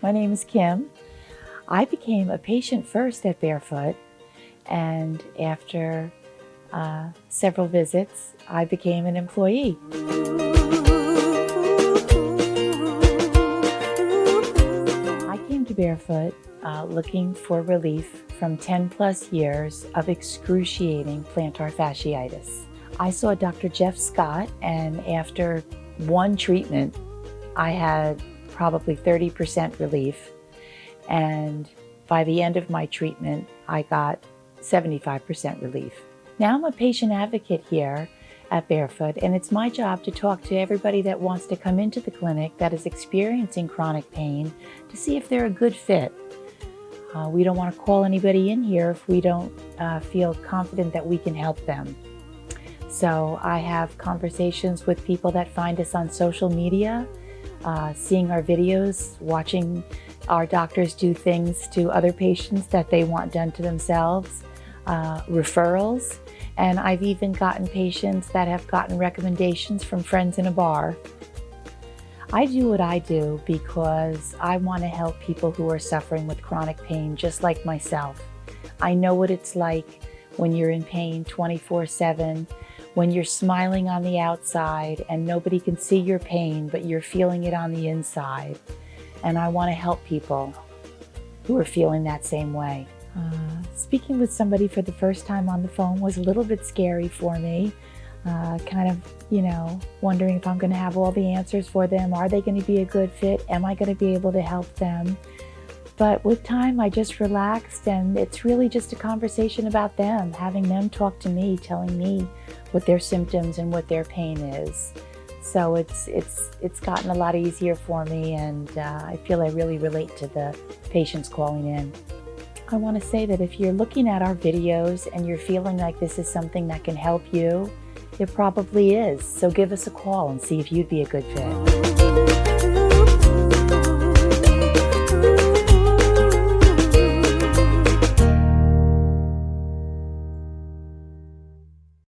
My name is Kim. I became a patient first at Barefoot, and after several visits, I became an employee. I came to Barefoot looking for relief from 10 plus years of excruciating plantar fasciitis. I saw Dr. Jeff Scott, and after one treatment, I had probably 30% relief. And by the end of my treatment, I got 75% relief. Now I'm a patient advocate here at Barefoot, and it's my job to talk to everybody that wants to come into the clinic that is experiencing chronic pain to see if they're a good fit. We don't want to call anybody in here if we don't feel confident that we can help them. So I have conversations with people that find us on social media, seeing our videos, watching our doctors do things to other patients that they want done to themselves, referrals, and I've even gotten patients that have gotten recommendations from friends in a bar. I do what I do because I want to help people who are suffering with chronic pain just like myself. I know what it's like when you're in pain 24/7, when you're smiling on the outside and nobody can see your pain, but you're feeling it on the inside. And I want to help people who are feeling that same way. Speaking with somebody for the first time on the phone was a little bit scary for me. Kind of, wondering if I'm going to have all the answers for them. Are they going to be a good fit? Am I going to be able to help them? But with time, I just relaxed, and it's really just a conversation about them, having them talk to me, telling me what their symptoms and what their pain is. So it's gotten a lot easier for me, and I feel I really relate to the patients calling in. I want to say that if you're looking at our videos and you're feeling like this is something that can help you, it probably is. So give us a call and see if you'd be a good fit.